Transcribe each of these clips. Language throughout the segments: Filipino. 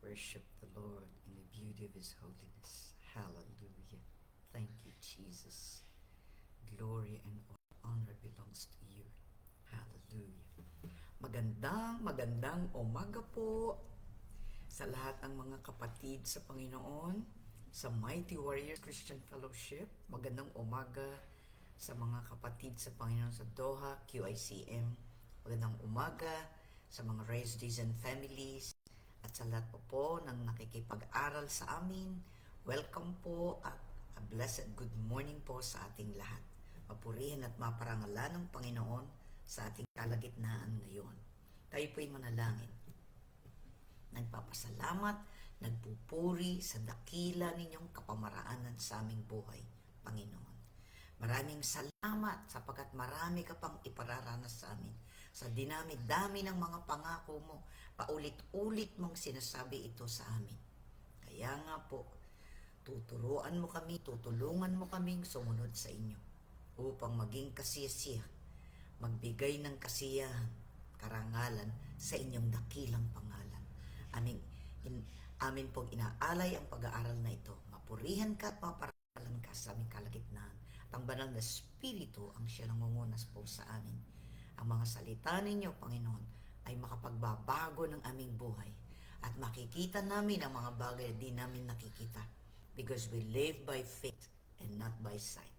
worship the Lord in the beauty of His holiness. Hallelujah. Thank you, Jesus. Glory and honor belongs to you. Hallelujah. Magandang umaga po sa lahat ng mga kapatid sa Panginoon, sa Mighty Warriors Christian Fellowship. Magandang umaga sa mga kapatid sa Panginoon sa Doha, QICM. Magandang umaga sa mga Raised Dizen families at sa lahat po ng nakikipag-aral sa amin. Welcome po at a blessed good morning po sa ating lahat. Mapurihan at maparangalan ng Panginoon sa ating kalagitnaan ngayon. Tayo po'y manalangin. Nagpapasalamat, nagpupuri sa dakila ninyong kapamaraanan sa aming buhay, Panginoon. Maraming salamat sapagkat marami ka pang ipararanas sa amin. Sa dinami-dami ng mga pangako mo, paulit-ulit mong sinasabi ito sa amin. Kaya nga po, tutulungan mo kaming sumunod sa inyo upang maging kasiyasiya, magbigay ng kasiyahan, karangalan sa inyong dakilang pangalan. Amin pong inaalay ang pag-aaral na ito. Mapurihan ka at maparalan ka sa aming kalagitnaan. At ang banal na Espiritu ang siya nangungunas po sa amin. Ang mga salita ninyo, Panginoon, ay makapagbabago ng aming buhay. At makikita namin ang mga bagay na di namin nakikita. Because we live by faith and not by sight.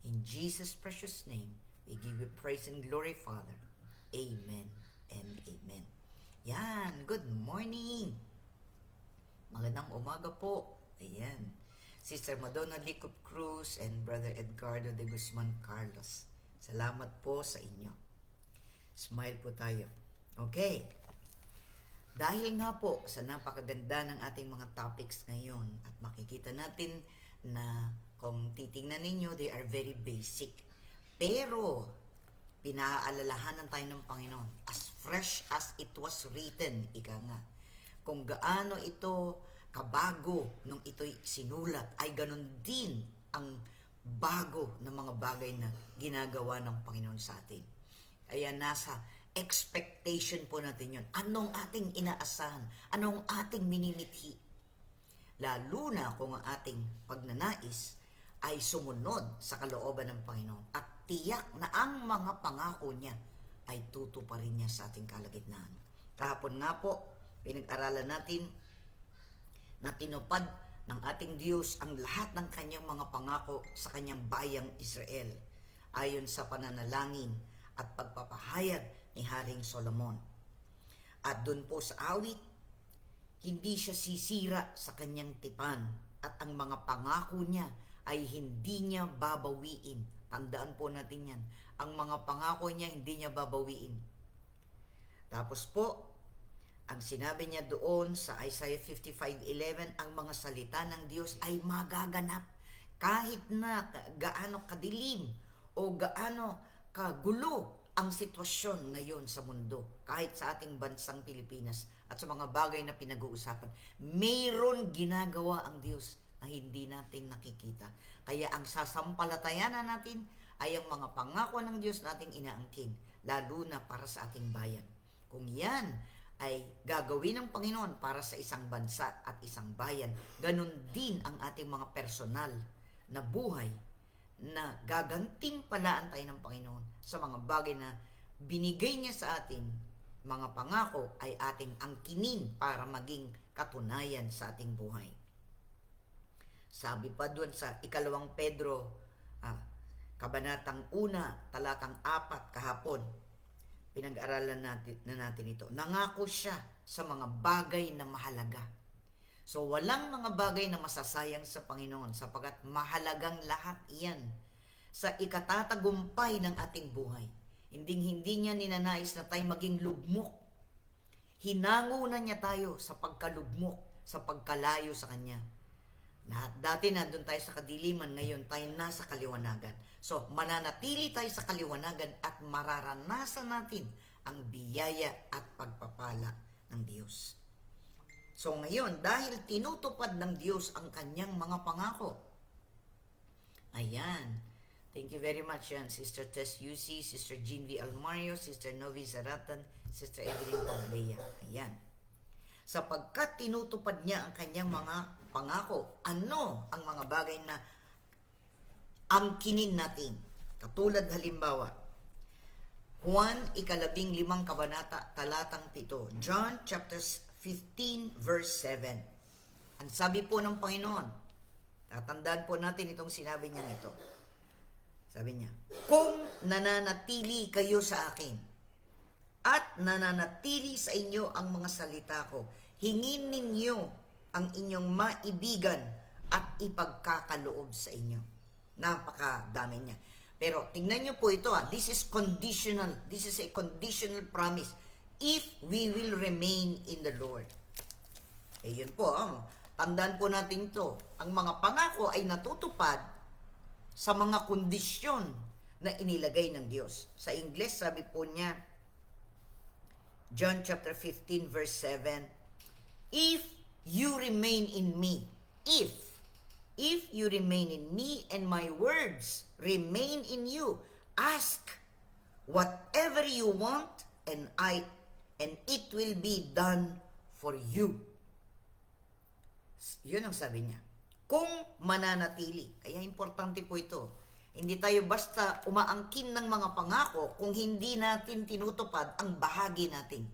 In Jesus' precious name, we give you praise and glory, Father. Amen and amen. Yan, good morning. Magandang umaga po. Ayan. Sister Madonna Licop Cruz and Brother Edgardo de Guzman Carlos. Salamat po sa inyo. Smile po tayo. Okay. Dahil nga po sa napakaganda ng ating mga topics ngayon at makikita natin na kung titingnan ninyo, they are very basic. Pero, pinaalalahanan tayo ng Panginoon as fresh as it was written, ika nga. Kung gaano ito kabago nung ito'y sinulat, ay ganun din ang bago ng mga bagay na ginagawa ng Panginoon sa atin. Kaya nasa expectation po natin yun. Anong ating inaasahan? Anong ating minimithi? Lalo na kung ang ating pagnanais ay sumunod sa kalooban ng Panginoon at tiyak na ang mga pangako niya ay tutuparin niya sa ating kalagitnaan. Kahapon nga po, pinag-aralan natin na tinupad ng ating Diyos ang lahat ng kanyang mga pangako sa kanyang bayang Israel ayon sa pananalangin at pagpapahayag ni Haring Solomon. At doon po sa awit, hindi siya sisira sa kanyang tipan at ang mga pangako niya ay hindi niya babawiin. Tandaan po natin yan. Ang mga pangako niya hindi niya babawiin. Tapos po, ang sinabi niya doon sa Isaiah 55:11, ang mga salita ng Diyos ay magaganap kahit na gaano kadilim o gaano kagulo ang sitwasyon ngayon sa mundo, kahit sa ating bansang Pilipinas at sa mga bagay na pinag-uusapan. Mayroon ginagawa ang Diyos na hindi natin nakikita. Kaya ang sasampalatayanan natin ay ang mga pangako ng Diyos nating inaangkin, lalo na para sa ating bayan. Kung yan ay gagawin ng Panginoon para sa isang bansa at isang bayan, ganun din ang ating mga personal na buhay na gagantimpalaan tayo ng Panginoon sa mga bagay na binigay niya sa atin. Mga pangako ay ating angkinin para maging katunayan sa ating buhay. Sabi pa doon sa 2 Pedro, Kabanatang 1, talatang 4 kahapon, pinag-aralan natin ito. Nangako siya sa mga bagay na mahalaga. So, walang mga bagay na masasayang sa Panginoon sapagkat mahalagang lahat iyan sa ikatatagumpay ng ating buhay. Hindi niya ninanais na tayo maging lugmok. Hinango na niya tayo sa pagkalugmok, sa pagkalayo sa Kanya. Dati nandun tayo sa kadiliman, ngayon tayo nasa kaliwanagan. So, mananatili tayo sa kaliwanagan at mararanasan natin ang biyaya at pagpapala ng Diyos. So ngayon, dahil tinutupad ng Diyos ang kanyang mga pangako. Ayan. Thank you very much yan. Sister Tess Yusi, Sister Jean V. Almario, Sister Novi Zaratan, Sister Evelyn Paulea. Ayan. sapagkat tinutupad niya ang kanyang mga pangako. Ano ang mga bagay na angkinin natin? Katulad halimbawa, Juan 15 kabanata, talatang 7. John chapter 15 verse 7. Ang sabi po ng Panginoon, tatandaan po natin itong sinabi niya ito. Sabi niya, kung nananatili kayo sa akin, at nananatili sa inyo ang mga salita ko, hingin ninyo ang inyong maibigan at ipagkakaloob sa inyo. Napakadami niya. Pero tingnan niyo po ito, this is conditional. This is a conditional promise. If we will remain in the Lord. Yun po, tandaan po natin to. Ang mga pangako ay natutupad sa mga kondisyon na inilagay ng Diyos. Sa Ingles, sabi po niya, John chapter 15 verse 7, if you remain in me, if you remain in me and my words remain in you, ask whatever you want and it will be done for you. Yun ang sabi niya. Kung mananatili, kaya importante po ito. Hindi tayo basta umaangkin ng mga pangako kung hindi natin tinutupad ang bahagi natin.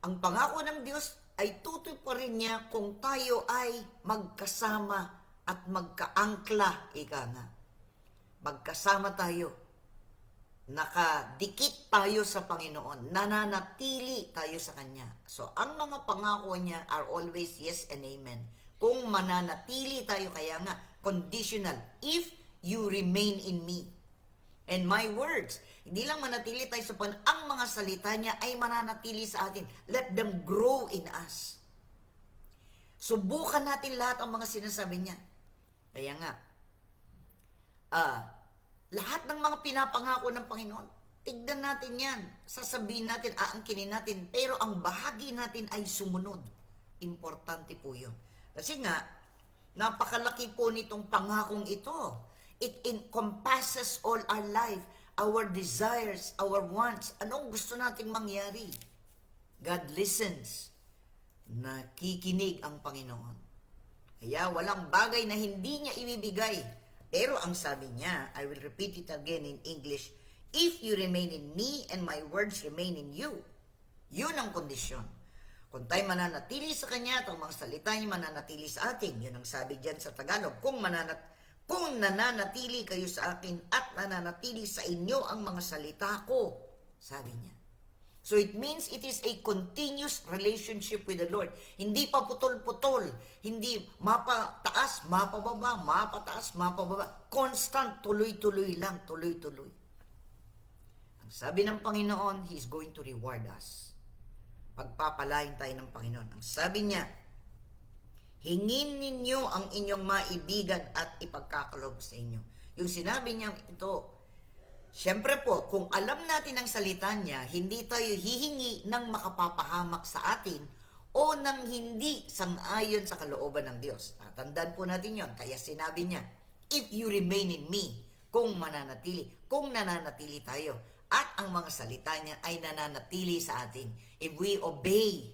Ang pangako ng Diyos ay tutuparin niya kung tayo ay magkasama at magkaangkla, ika nga. Magkasama tayo. Nakadikit tayo sa Panginoon. Nananatili tayo sa Kanya. So, ang mga pangako niya are always yes and amen. Kung mananatili tayo, kaya nga, conditional. If you remain in me. And my words, hindi lang manatili tayo sa ang mga salita niya ay mananatili sa atin. Let them grow in us. Subukan natin lahat ang mga sinasabi niya. Kaya nga, lahat ng mga pinapangako ng Panginoon, tignan natin yan. Sasabihin natin, aangkinin natin, pero ang bahagi natin ay sumunod. Importante po yun. Kasi nga, napakalaki po nitong pangakong ito. It encompasses all our life, our desires, our wants. Anong gusto nating mangyari? God listens. Nakikinig ang Panginoon. Kaya walang bagay na hindi niya ibibigay. Pero ang sabi niya, I will repeat it again in English, if you remain in me and my words remain in you, yun ang kondisyon. Kung tayo mananatili sa Kanya at ang mga salita niya mananatili sa atin, yun ang sabi dyan sa Tagalog, kung nananatili kayo sa akin at nananatili sa inyo ang mga salita ko, sabi niya. So it means it is a continuous relationship with the Lord. Hindi pa putol-putol, hindi mapataas, mapababa, mapataas, mapababa. Constant, tuloy-tuloy lang, tuloy-tuloy. Ang sabi ng Panginoon, He is going to reward us. Pagpapalain tayo ng Panginoon. Ang sabi niya, hingin ninyo ang inyong maibigan at ipagkakalob sa inyo. Yung sinabi niya ito, siyempre po, kung alam natin ang salita niya, hindi tayo hihingi ng makapapahamak sa atin o ng hindi sang-ayon sa kalooban ng Diyos. Tandaan po natin yon. Kaya sinabi niya, if you remain in me, kung nananatili tayo, at ang mga salita niya ay nananatili sa atin. If we obey,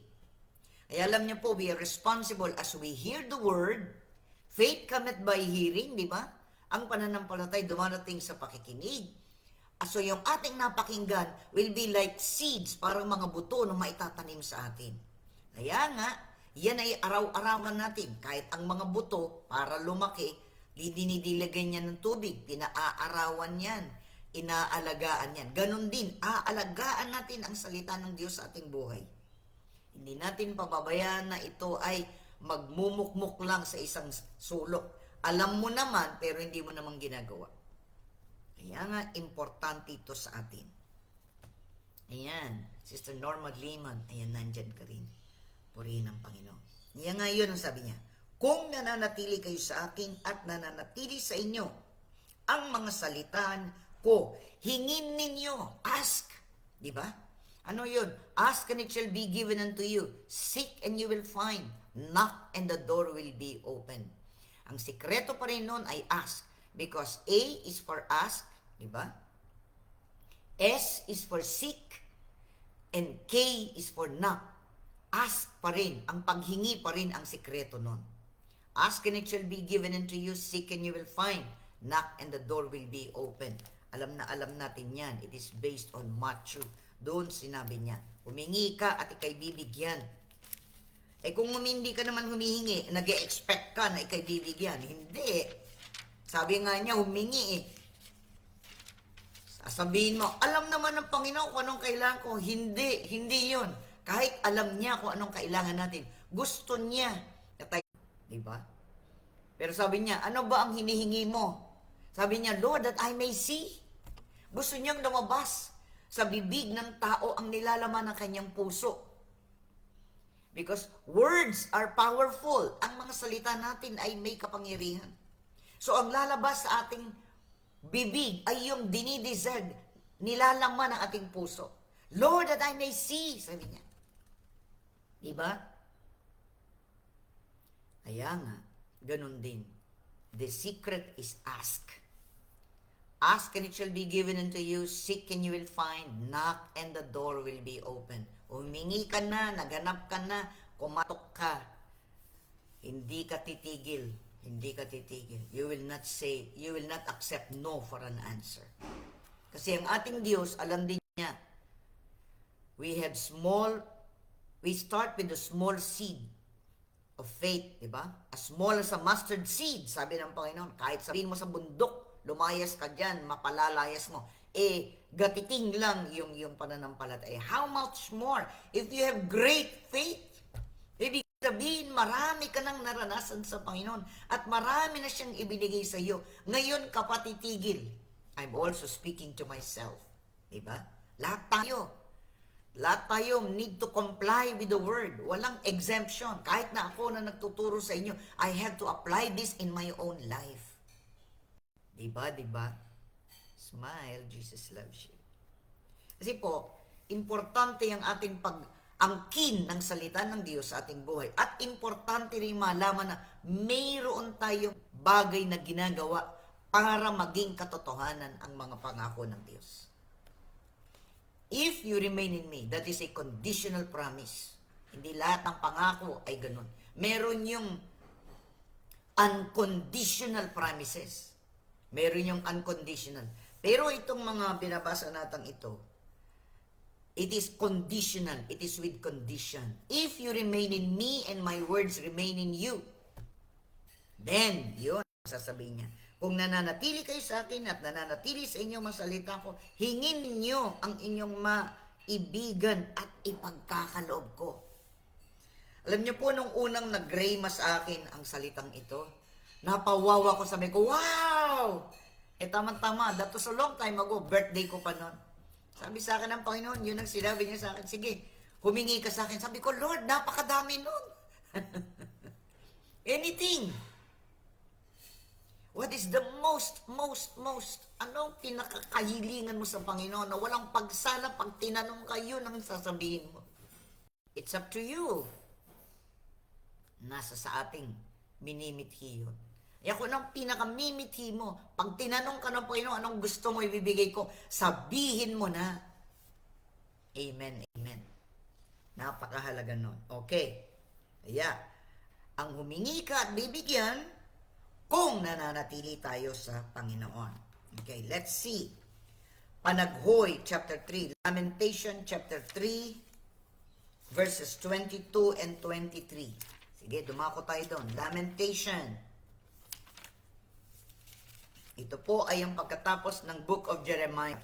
ay alam niyo po, we are responsible as we hear the word. Faith cometh by hearing, di ba? Ang pananampalatay dumarating sa pakikinig. So yung ating napakinggan will be like seeds, parang mga buto na maitatanim sa atin. Kaya nga, yan ay araw-arawan natin. Kahit ang mga buto, para lumaki, dinidilagay niya ng tubig, pinaaarawan yan, inaalagaan yan. Ganon din, aalagaan natin ang salita ng Diyos sa ating buhay. Hindi natin pababayaan na ito ay magmumukmuk lang sa isang sulok. Alam mo naman, pero hindi mo naman ginagawa. Kaya nga, importante ito sa atin. Ayan, Sister Norma Lehman, ayan, nandyan ka rin. Purihin ang Panginoon. Kaya nga yun ang sabi niya, kung nananatili kayo sa akin at nananatili sa inyo ang mga salitaan ko, hingin ninyo, ask. Di ba? Ano yun? Ask and it shall be given unto you. Seek and you will find. Knock and the door will be open. Ang sikreto pa rin nun ay ask. Because A is for ask, di ba? S is for seek, and K is for knock. ask pa rin, ang paghingi pa rin ang sikreto nun. Ask and it shall be given unto you, seek and you will find, knock and the door will be open. Alam na alam natin yan. It is based on Matthew. Doon sinabi niya, humingi ka at ikay bibigyan. Eh kung hindi ka naman humihingi, nag-e-expect ka na ikay bibigyan. Hindi. Sabi nga niya, humingi eh. Sasabihin mo, alam naman ng Panginoon kung anong kailangan ko. Hindi yun. Kahit alam niya kung anong kailangan natin. Gusto niya. Diba? Pero sabi niya, ano ba ang hinihingi mo? Sabi niya, Lord, that I may see. Gusto niyang lumabas sa bibig ng tao ang nilalaman ng kanyang puso. Because words are powerful. Ang mga salita natin ay may kapangyarihan. So ang lalabas sa ating bibig ay yung dinidesire, nilalaman ng ating puso. Lord, that I may see, sabi niya. Diba? Kaya nga, ganun din. The secret is ask. Ask and it shall be given unto you. Seek and you will find. Knock and the door will be open. Humingi ka na, naganap ka na, kumatok ka. Hindi ka titigil. Hindi ka titigil. You will not accept no for an answer. Kasi ang ating Diyos, alam din niya, we start with a small seed of faith, di ba? As small as a mustard seed, sabi ng Panginoon, kahit sabihin mo sa bundok, lumayas ka dyan, mapalalayas mo. Gatiting lang yung pananampalataya. How much more if you have great faith? Ibig sabihin, marami ka nang naranasan sa Panginoon at marami na siyang ibinigay sa iyo. Ngayon ka pa titigil. I'm also speaking to myself. Diba? Lahat tayo need to comply with the word. Walang exemption. Kahit na ako na nagtuturo sa inyo, I have to apply this in my own life. Diba? Smile, Jesus loves you. Kasi po, importante ang ating pag-angkin ng salita ng Diyos sa ating buhay. At importante rin malaman na mayroon tayong bagay na ginagawa para maging katotohanan ang mga pangako ng Diyos. If you remain in me, that is a conditional promise. Hindi lahat ng pangako ay ganun. Meron yung unconditional promises. Meron yung unconditional. Pero itong mga binabasa natin ito, it is conditional. It is with condition. If you remain in me and my words remain in you, then, yun, sasabihin niya. Kung nananatili kayo sa akin at nananatili sa inyong masalita ko, hingin ninyo ang inyong maibigan at ipagkakaloob ko. Alam niyo po, nung unang nag-rayma sa akin ang salitang ito, napawawa ko, sabi ko, wow! Tama-tama, that was a long time ago, birthday ko pa noon. Sabi sa akin ng Panginoon, yun ang sinabi niya sa akin, sige, humingi ka sa akin. Sabi ko, Lord, napakadami noon. Anything. What is the most, anong pinakakahilingan mo sa Panginoon na walang pagsala pag tinanong kayo nang sasabihin mo? It's up to you. Nasa sa ating minimithi yun. Kung anong pinakamimithi mo, pag tinanong ka ng Panginoon, anong gusto mo ibibigay ko, sabihin mo na. Amen, amen. Napakahalaga nun. Okay. Kaya, ang humingi ka at bibigyan, kung nananatili tayo sa Panginoon. Okay, let's see. Panaghoy, chapter 3. Lamentation, chapter 3, verses 22 and 23. Sige, dumako tayo doon. Lamentation. Ito po ay ang pagkatapos ng Book of Jeremiah.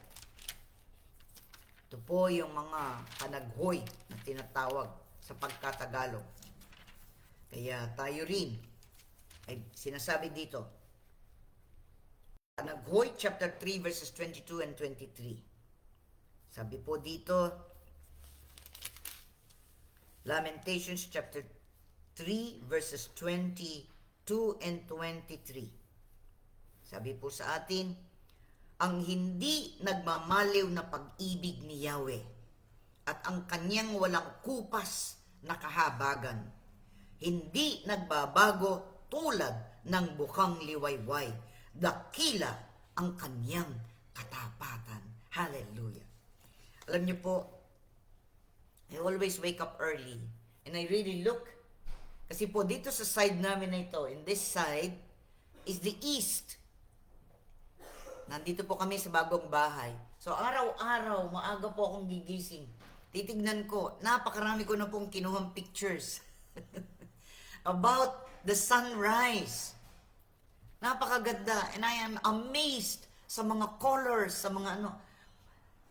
Ito po yung mga panaghoy na tinatawag sa pagkatagalog. Kaya tayo rin ay sinasabi dito. Panaghoy chapter 3 verses 22 and 23. Sabi po dito, Lamentations chapter 3 verses 22 and 23. Sabi po sa atin, ang hindi nagmamaliw na pag-ibig ni Yahweh at ang kanyang walang kupas na kahabagan, hindi nagbabago tulad ng bukang liwayway. Dakila ang kanyang katapatan. Hallelujah. Alam niyo po, I always wake up early And I really look. Kasi po dito sa side namin na ito, in this side is the east. Nandito po kami sa bagong bahay. So araw-araw, maaga po akong gigising. Titignan ko, napakarami ko na pong kinuhang pictures about the sunrise. Napakaganda. And I am amazed sa mga colors, sa mga ano.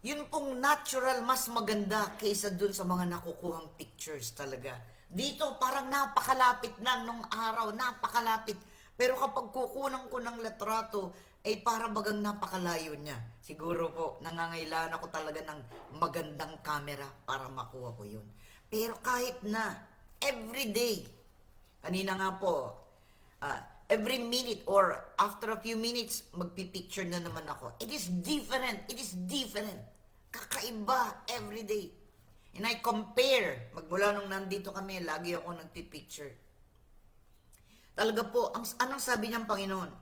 Yun pong natural, mas maganda kaysa dun sa mga nakukuhang pictures talaga. Dito parang napakalapit lang nung araw, napakalapit. Pero kapag kukunan ko ng litrato, ay para bagang napakalayo niya. Siguro po, nangangailangan ako talaga ng magandang camera para makuha ko yun. Pero kahit na, every day, kanina nga po, every minute or after a few minutes, magpipicture na naman ako. It is different. It is different. Kakaiba every day. And I compare. Magmula nung nandito kami, lagi ako nagpipicture. Talaga po, anong sabi niyang Panginoon?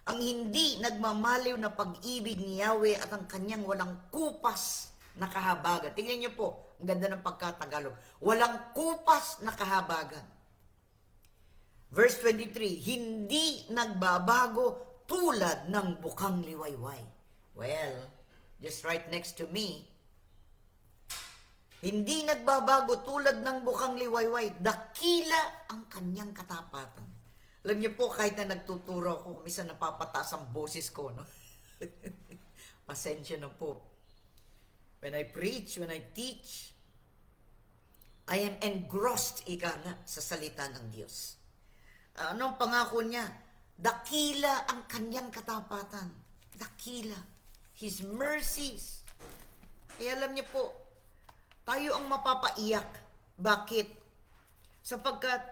Ang hindi nagmamaliw na pag-ibig ni Yahweh at ang kanyang walang kupas na kahabagan. Tingnan niyo po, ang ganda ng pagkatagalog. Walang kupas na kahabagan. Verse 23, hindi nagbabago tulad ng bukang liwayway. Well, just right next to me, hindi nagbabago tulad ng bukang liwayway. Dakila ang kanyang katapatan. Alam niyo po, kahit na nagtuturo ako, minsan napapataas ang boses ko, no? Pasensya na po. When I preach, when I teach, I am engrossed, ika nga, sa salita ng Diyos. Anong pangako niya? Dakila ang kanyang katapatan. Dakila. His mercies. Kaya alam niyo po, tayo ang mapapaiyak. Bakit? Sapagkat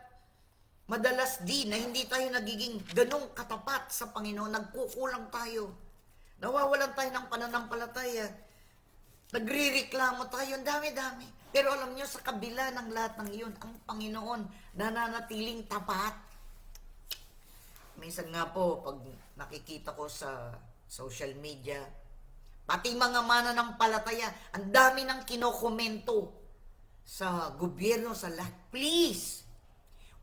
madalas din na hindi tayo nagiging ganong katapat sa Panginoon. Nagkukulang tayo. Nawawalan tayo ng pananampalataya. Nagrireklamo tayo. Ang dami-dami. Pero alam niyo, sa kabila ng lahat ng iyon, ang Panginoon nananatiling tapat. Minsan nga po, pag nakikita ko sa social media, pati mga mananampalataya, ang dami ng kinokomento sa gobyerno, sa lahat. Please,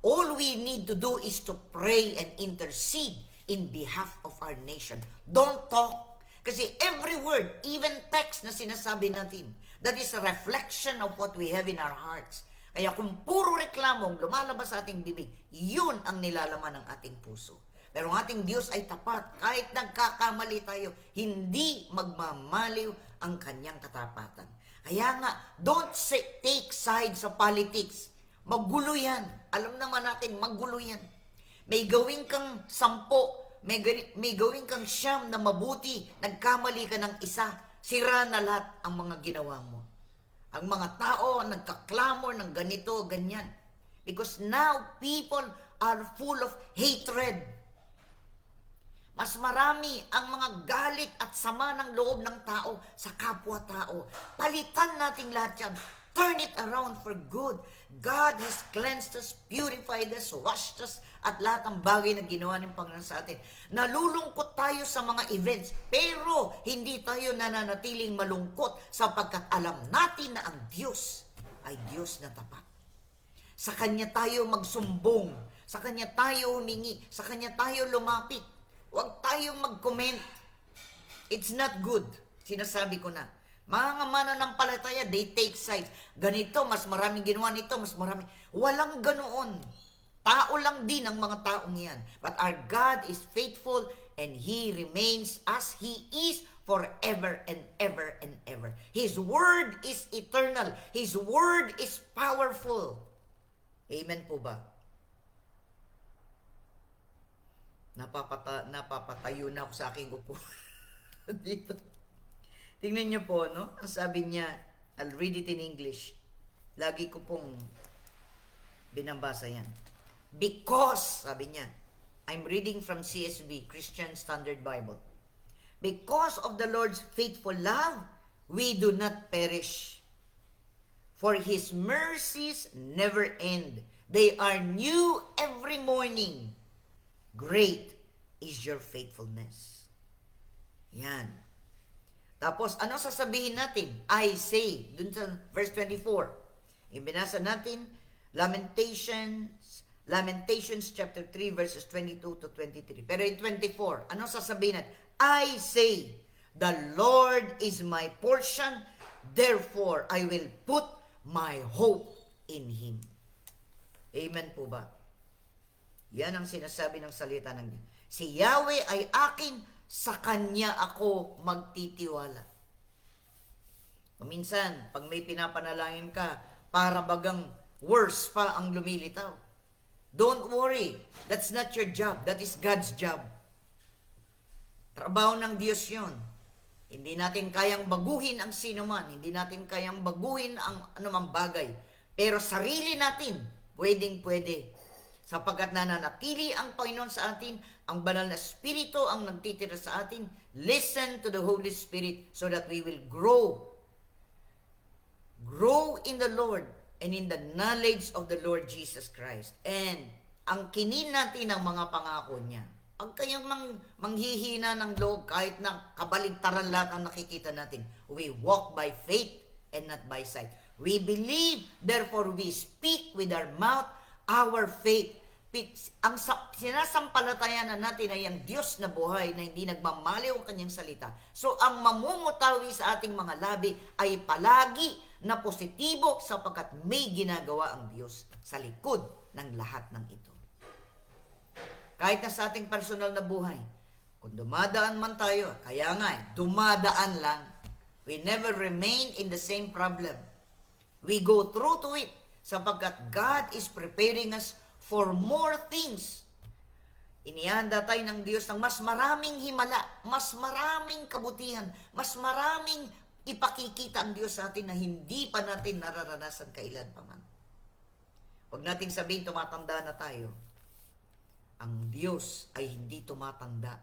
all we need to do is to pray and intercede in behalf of our nation. Don't talk. Kasi every word, even text na sinasabi natin, that is a reflection of what we have in our hearts. Kaya kung puro reklamong lumalabas sa ating bibig, yun ang nilalaman ng ating puso. Pero ang ating Diyos ay tapat. Kahit nagkakamali tayo, hindi magmamaliw ang kanyang katapatan. Kaya nga, don't take sides sa politics. Magulo yan. Alam naman natin, magulo yan. May gawin kang 10, may gawin kang 9 na mabuti, nagkamali ka ng isa, sira na lahat ang mga ginawa mo. Ang mga tao nagkaklamor ng ganito, ganyan. Because now, people are full of hatred. Mas marami ang mga galit at sama ng loob ng tao sa kapwa-tao. Palitan natin lahat yan. Turn it around for good. God has cleansed us, purified us, washed us, at lahat ng bagay na ginawa ng Panginoon sa atin. Nalulungkot tayo sa mga events, pero hindi tayo nananatiling malungkot sapagkat alam natin na ang Diyos ay Diyos na tapat. Sa Kanya tayo magsumbong, sa Kanya tayo humingi, sa Kanya tayo lumapit. Huwag tayong mag-comment. It's not good. Sinasabi ko na. Mga mananampalataya, they take sides. Ganito, mas maraming ginawa nito, mas marami. Walang ganoon. Tao lang din ang mga taong yan. But our God is faithful and He remains as He is forever and ever and ever. His word is eternal. His word is powerful. Amen po ba? Napapatayo na ako sa aking upo. Dito. Tingnan niyo po, no? Ang sabi niya, I'll read it in English. Lagi ko pong binabasa yan. Because, sabi niya, I'm reading from CSB, Christian Standard Bible. Because of the Lord's faithful love, we do not perish. For His mercies never end. They are new every morning. Great is your faithfulness. Yan. Tapos, ano sasabihin natin? I say, dun sa verse 24. Ibinasa natin, Lamentations chapter 3 verses 22 to 23. Pero in 24, ano sasabihin natin? I say, the Lord is my portion, therefore I will put my hope in Him. Amen po ba? Yan ang sinasabi ng salita ng Diyos. Si Yahweh ay akin, sa Kanya ako magtitiwala. Minsan, pag may pinapanalangin ka, para bagang worse pa ang lumilitaw. Don't worry. That's not your job. That is God's job. Trabaho ng Diyos yun. Hindi natin kayang baguhin ang sino man. Hindi natin kayang baguhin ang anumang bagay. Pero sarili natin, pwedeng-pwede. Sapagkat nananatili ang Panginoon sa atin, ang banal na Espiritu ang nagtitira sa atin. Listen to the Holy Spirit so that we will grow in the Lord and in the knowledge of the Lord Jesus Christ. And ang kinin natin ng mga pangako niya. Pag kayang manghihina ng loob kahit na kabaligtaran lahat ang nakikita natin. We walk by faith and not by sight. We believe, therefore we speak with our mouth our faith. Ang sinasampalatayanan natin ay ang Diyos na buhay na hindi nagmamaliw ang kanyang salita. So ang mamumutawi sa ating mga labi ay palagi na positibo sapagkat may ginagawa ang Diyos sa likod ng lahat ng ito. Kahit na sa ating personal na buhay, kung dumadaan man tayo, kaya nga, dumadaan lang. We never remain in the same problem. We go through to it sapagkat God is preparing us for more things. Inihanda tayo ng Diyos ng mas maraming himala, mas maraming kabutihan, mas maraming ipakikita ang Diyos sa atin na hindi pa natin nararanasan kailan pa man. Huwag nating sabihin tumatanda na tayo. Ang Diyos ay hindi tumatanda.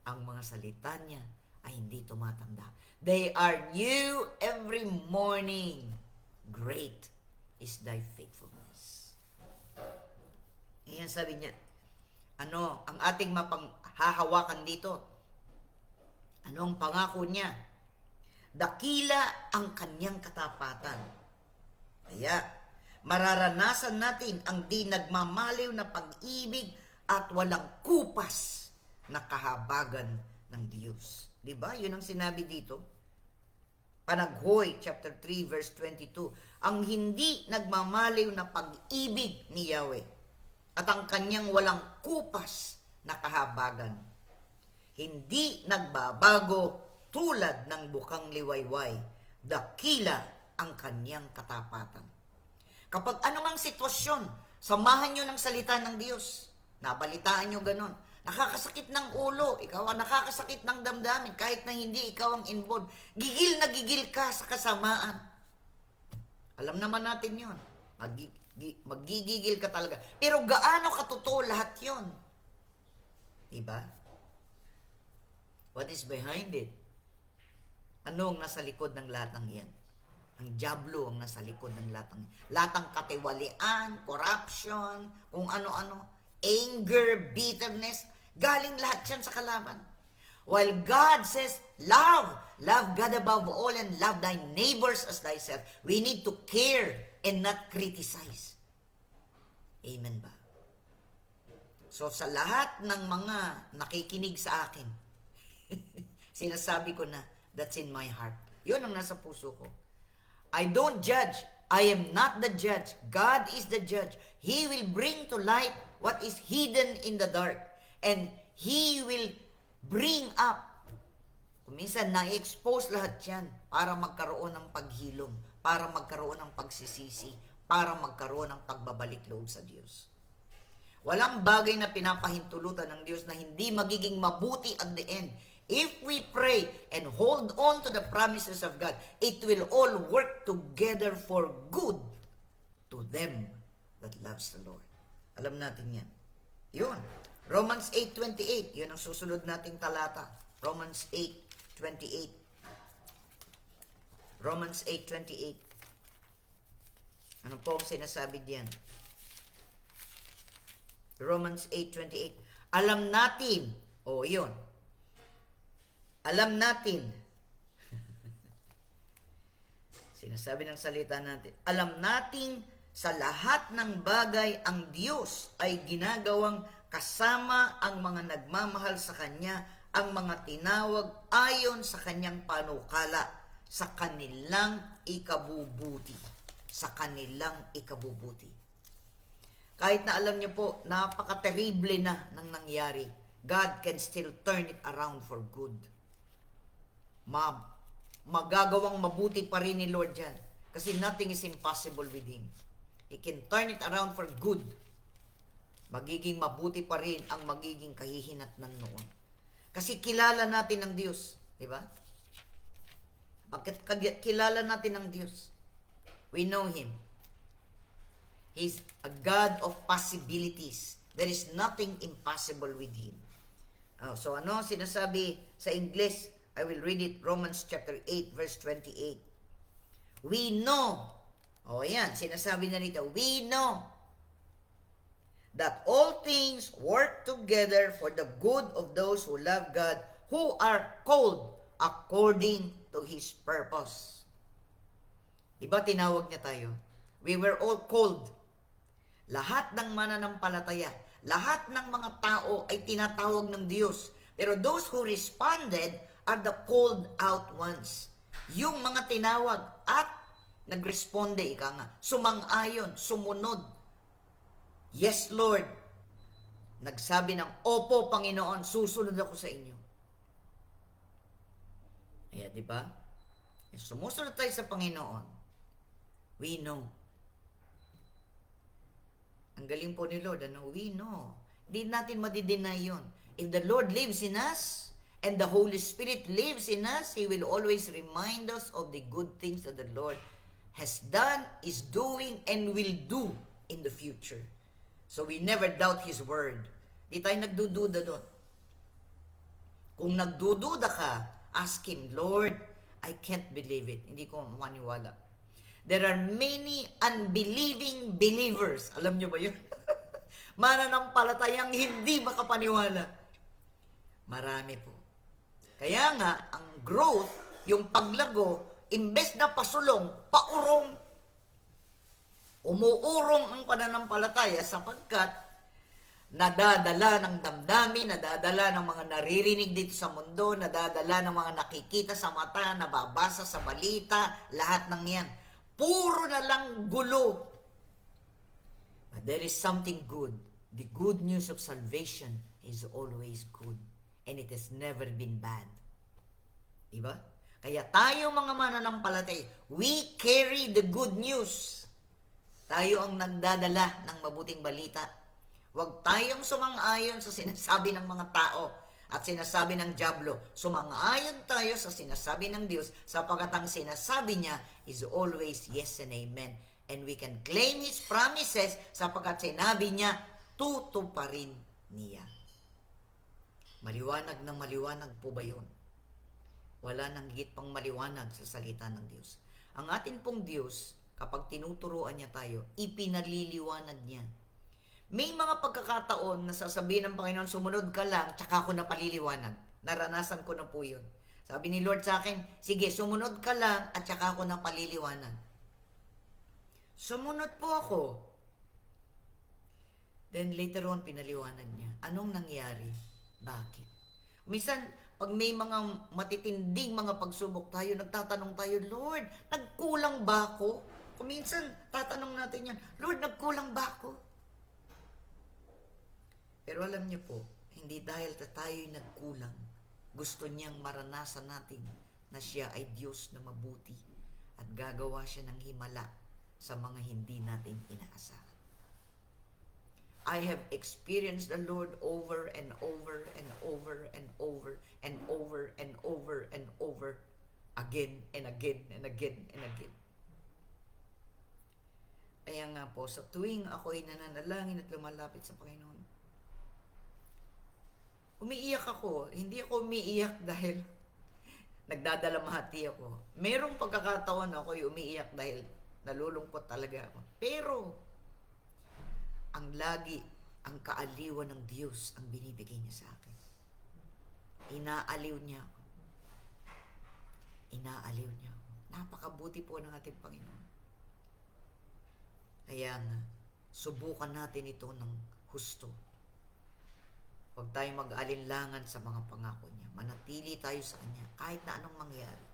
Ang mga salita niya ay hindi tumatanda. They are new every morning. Great is thy faithfulness. Iyan sabi niya. Ano ang ating mapanghahawakan dito? Ano ang pangako niya? Dakila ang kanyang katapatan. Kaya, mararanasan natin ang di nagmamaliw na pag-ibig at walang kupas na kahabagan ng Diyos. Diba? Yun ang sinabi dito. Panaghoy, chapter 3, verse 22. Ang hindi nagmamaliw na pag-ibig ni Yahweh at ang kanyang walang kupas na kahabagan. Hindi nagbabago tulad ng bukang liwayway, dakila ang kanyang katapatan. Kapag anumang sitwasyon, samahan nyo ng salita ng Diyos. Nabalitaan nyo ganon. Nakakasakit ng ulo, ikaw ang nakakasakit ng damdamin, kahit na hindi ikaw ang involved. Gigil na gigil ka sa kasamaan. Alam naman natin yun. Magigigil ka talaga. Pero gaano katotoo lahat yun? Diba? What is behind it? Ano ang nasa likod ng lahat ng yan? Ang diablo ang nasa likod ng lahat ng yan. Lahat ng katiwalian, corruption, kung ano-ano, anger, bitterness, galing lahat yan sa kalaban. While God says, love God above all and love thy neighbors as thyself. We need to care and not criticize. Amen ba? So sa lahat ng mga nakikinig sa akin, sinasabi ko na, that's in my heart. Yun ang nasa puso ko. I don't judge. I am not the judge. God is the judge. He will bring to light what is hidden in the dark. And He will bring up. Minsan, na-expose lahat yan para magkaroon ng paghilom, para magkaroon ng pagsisisi, para magkaroon ng pagbabalik loob sa Diyos. Walang bagay na pinapahintulutan ng Diyos na hindi magiging mabuti at the end. If we pray and hold on to the promises of God, it will all work together for good to them that loves the Lord. Alam natin yan. Yun. Romans 8:28. Yun ang susunod nating talata. Romans 8:28. Romans 8:28. Ano po ang sinasabi diyan? Romans 8:28. Alam natin. Yun. Alam natin. Sinasabi ng salita natin. Alam natin Sa lahat ng bagay, ang Diyos ay ginagawang kasama ang mga nagmamahal sa Kanya, ang mga tinawag ayon sa Kanyang panukala, sa kanilang ikabubuti. Sa kanilang ikabubuti. Kahit na alam niyo po, napaka-terrible na nang nangyari, God can still turn it around for good. Magagawang mabuti pa rin ni Lord yan. Kasi nothing is impossible with Him. He can turn it around for good. Magiging mabuti pa rin ang magiging kahihinatnan noon. Kasi kilala natin ang Diyos. Di ba? Bakit kilala natin ang Diyos? We know Him. He's a God of possibilities. There is nothing impossible with Him. So ano sinasabi sa English? I will read it, Romans chapter 8, verse 28. We know, yan, sinasabi na nito, we know that all things work together for the good of those who love God, who are called according to His purpose. Diba tinawag niya tayo? We were all called. Lahat ng mananampalataya, lahat ng mga tao ay tinatawag ng Diyos. Pero those who responded are the called out ones. Yung mga tinawag at nagresponde, ika nga, sumang-ayon, sumunod. Yes, Lord. Nagsabi ng, Opo, Panginoon, susunod ako sa inyo. Kaya, di ba? Sumusunod tayo sa Panginoon. We know. Ang galing po ni Lord, we know. Hindi natin madideny yun. If the Lord lives in us, and the Holy Spirit lives in us, He will always remind us of the good things that the Lord has done, is doing, and will do in the future. So we never doubt His word. Di tayo nagdududa doon. Kung nagdududa ka, ask Him, Lord, I can't believe it. Hindi ko maniwala. There are many unbelieving believers. Alam niyo ba yun? Mananampalatayang hindi makapaniwala. Marami po. Kaya nga, ang growth, yung paglago, imbes na pasulong, paurong. Umuurong ang pananampalataya sapagkat nadadala ng damdamin, nadadala ng mga naririnig dito sa mundo, nadadala ng mga nakikita sa mata, nababasa sa balita, lahat ng yan. Puro na lang gulo. But there is something good. The good news of salvation is always good. And it has never been bad. Diba? Kaya tayo mga mananampalataya, we carry the good news. Tayo ang nagdadala ng mabuting balita. Huwag tayong sumang-ayon sa sinasabi ng mga tao at sinasabi ng dyablo. Sumang-ayon tayo sa sinasabi ng Diyos sapagkat ang sinasabi niya is always yes and amen. And we can claim His promises sapagkat sinabi niya, tutuparin niya. Maliwanag na maliwanag po ba yun? Wala nang higit pang maliwanag sa salita ng Diyos. Ang atin pong Diyos, kapag tinuturuan niya tayo, ipinaliliwanag niya. May mga pagkakataon na sasabihin ng Panginoon, sumunod ka lang, tsaka ako napaliliwanag. Naranasan ko na po yun. Sabi ni Lord sa akin, sige, sumunod ka lang, at tsaka ako napaliliwanag. Sumunod po ako. Then later on, pinaliwanag niya. Anong nangyari? Bakit? Minsan, pag may mga matitinding mga pagsubok tayo, nagtatanong tayo, Lord, nagkulang ba ako? Kung minsan, tatanong natin yan, Lord, nagkulang ba ako? Pero alam niyo po, hindi dahil tayo'y nagkulang, gusto niyang maranasan natin na siya ay Diyos na mabuti at gagawa siya ng himala sa mga hindi natin inaasahan. I have experienced the Lord over and over and over and over and over and over and over again and again and again and again. Kaya nga po, sa tuwing ako'y nananalangin at lumalapit sa Panginoon, umiiyak ako. Hindi ako umiiyak dahil nagdadalamhati ako. Merong pagkakataon ako'y umiiyak dahil nalulungkot talaga ako. Pero, ang lagi, ang kaaliwan ng Diyos ang binibigay niya sa akin. Inaaliw niya ako. Inaaliw niya ako. Napakabuti po ng ating Panginoon. Kaya nga, subukan natin ito ng husto. Huwag tayong mag-alinlangan sa mga pangako niya. Manatili tayo sa kanya kahit na anong mangyari.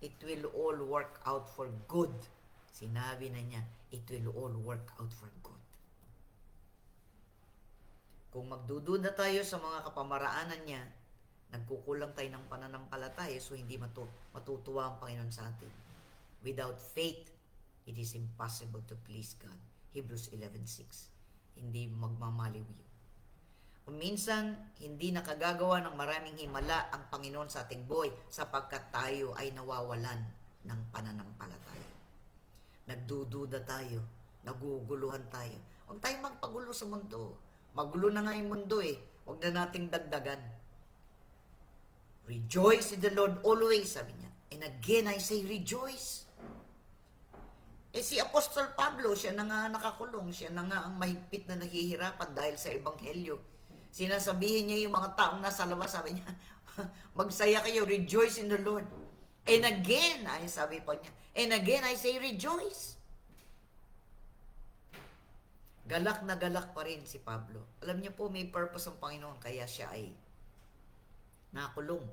It will all work out for good. Sinabi na niya, it will all work out for good. Kung magdududa tayo sa mga kapamaraanan niya, nagkukulang tayo ng pananampalataya, so hindi matutuwa ang Panginoon sa atin. Without faith, it is impossible to please God. Hebrews 11:6. Hindi magmamaliw yun. Kung minsan, hindi nakagagawa ng maraming himala ang Panginoon sa ating buhay sapagkat tayo ay nawawalan ng pananampalataya. Nagdududa tayo, naguguluhan tayo. Huwag tayong magpagulo sa mundo. Magulo na nga yung mundo eh. Huwag na nating dagdagan. Rejoice in the Lord always, sabi niya. And again, I say rejoice. Si Apostol Pablo, siya na nga nakakulong, siya na nga ang mahigpit na nahihirapan dahil sa Ebanghelyo. Sinasabihin niya yung mga taong nasa labas, sabi niya, magsaya kayo, rejoice in the Lord. And again, ay sabi pa niya, and again I say rejoice. Galak na galak pa rin si Pablo. Alam niya po, may purpose ang Panginoon, kaya siya ay nakulong.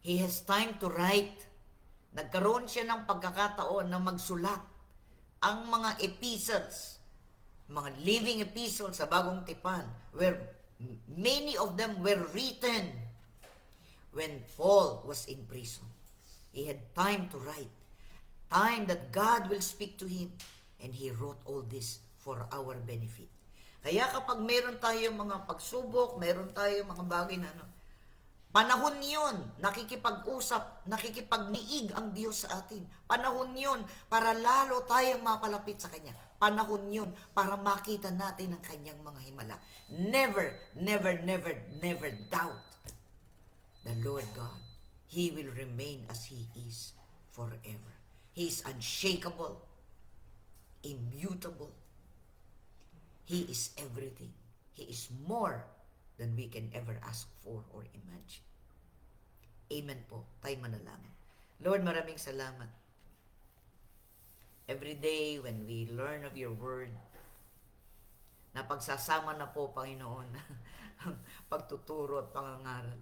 He has time to write. Nagkaroon siya ng pagkakataon na magsulat ang mga epistles, mga living epistles sa Bagong Tipan, where many of them were written when Paul was in prison. He had time to write. Time that God will speak to him. And he wrote all this for our benefit. Kaya kapag meron tayong mga pagsubok, meron tayong mga bagay na panahon yun, nakikipag-usap, nakikipagniig ang Diyos sa atin. Panahon yun para lalo tayong mapalapit sa Kanya. Panahon yun para makita natin ang Kanyang mga himala. Never, never, never, never doubt the Lord God. He will remain as He is forever. He is unshakable, immutable. He is everything. He is more than we can ever ask for or imagine. Amen po. Tayo manalangin. Lord, maraming salamat. Every day when we learn of your word, na pagsasama na po, Panginoon, ang pagtuturo at pangangaral.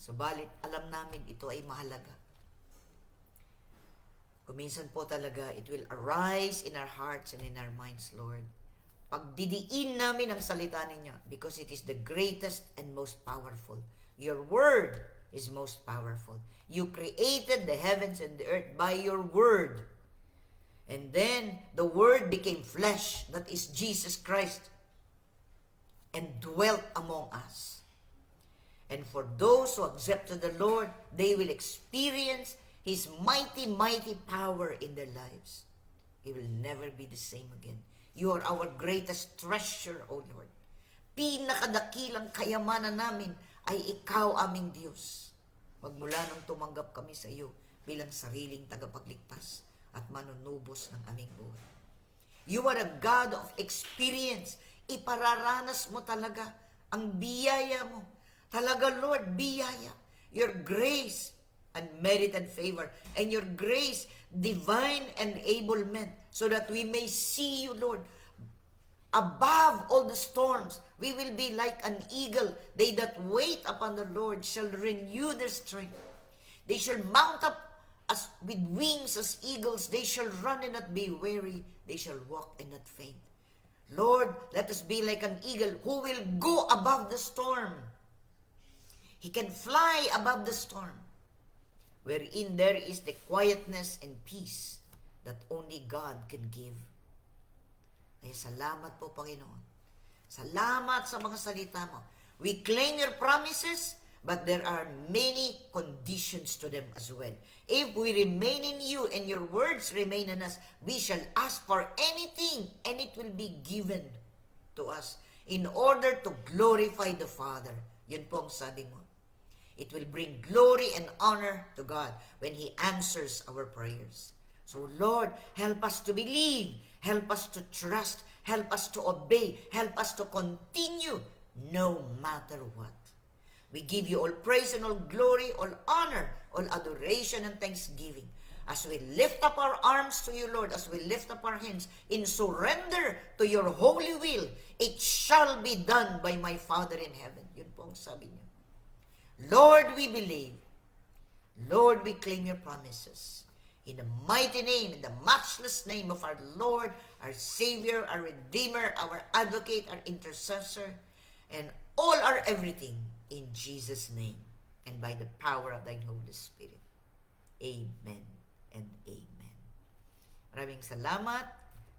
Subalit, alam namin ito ay mahalaga. Kuminsan po talaga, it will arise in our hearts and in our minds, Lord. Pagdidiin namin ang salita ninyo because it is the greatest and most powerful. Your word is most powerful. You created the heavens and the earth by your word. And then the word became flesh, that is Jesus Christ, and dwelt among us. And for those who accepted the Lord, they will experience His mighty, mighty power in their lives. It will never be the same again. You are our greatest treasure, O Lord. Pinakadakilang kayamanan namin ay Ikaw, aming Diyos. Magmula nang tumanggap kami sa iyo bilang sariling tagapagligtas at manunubos ng aming buhay. You are a God of experience. Ipararanas mo talaga ang biyaya mo. Talaga, Lord, biyaya. Your grace, unmerited favor, and your grace, divine enablement, so that we may see you, Lord, above all the storms. We will be like an eagle. They that wait upon the Lord shall renew their strength. They shall mount up as with wings as eagles. They shall run and not be weary. They shall walk and not faint. Lord, let us be like an eagle who will go above the storm. He can fly above the storm, wherein there is the quietness and peace that only God can give. Kaya salamat po, Panginoon. Salamat sa mga salita mo. We claim your promises, but there are many conditions to them as well. If we remain in you and your words remain in us, we shall ask for anything and it will be given to us in order to glorify the Father. Yun po ang sabi mo. It will bring glory and honor to God when He answers our prayers. So Lord, help us to believe, help us to trust, help us to obey, help us to continue no matter what. We give you all praise and all glory, all honor, all adoration and thanksgiving. As we lift up our arms to you, Lord, as we lift up our hands in surrender to your holy will, it shall be done by my Father in heaven. Yun po ang sabi niyo. Lord, we believe. Lord, we claim your promises. In the mighty name, in the matchless name of our Lord, our Savior, our Redeemer, our Advocate, our Intercessor, and all our everything, in Jesus' name, and by the power of thy Holy Spirit. Amen and amen. Maraming salamat.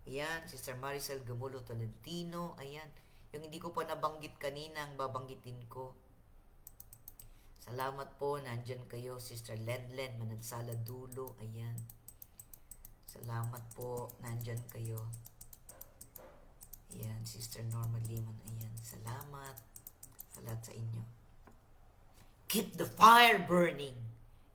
Ayan, Sister Maricel Gamulo Tolentino. Ayan, yung hindi ko pa nabanggit kanina, ang babanggitin ko. Salamat po, nandyan kayo, Sister Lenlen Manansala Dulo. Ayan. Salamat po, nandyan kayo. Ayan, Sister Norma Limon. Ayan, salamat sa lahat sa inyo. Keep the fire burning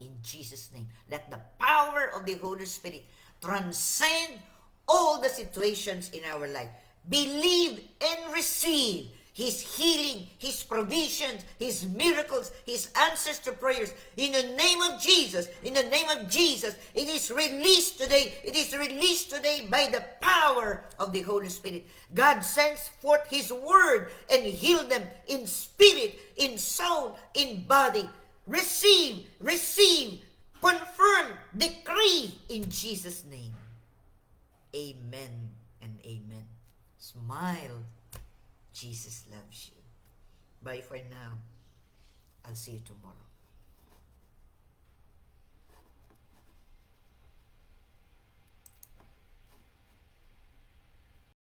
in Jesus' name. Let the power of the Holy Spirit transcend all the situations in our life. Believe and receive His healing, His provisions, His miracles, His answers to prayers. In the name of Jesus, in the name of Jesus, it is released today. It is released today by the power of the Holy Spirit. God sends forth His word and heal them in spirit, in soul, in body. Receive, receive, confirm, decree in Jesus' name. Amen and amen. Smile. Jesus loves you. Bye for now. I'll see you tomorrow.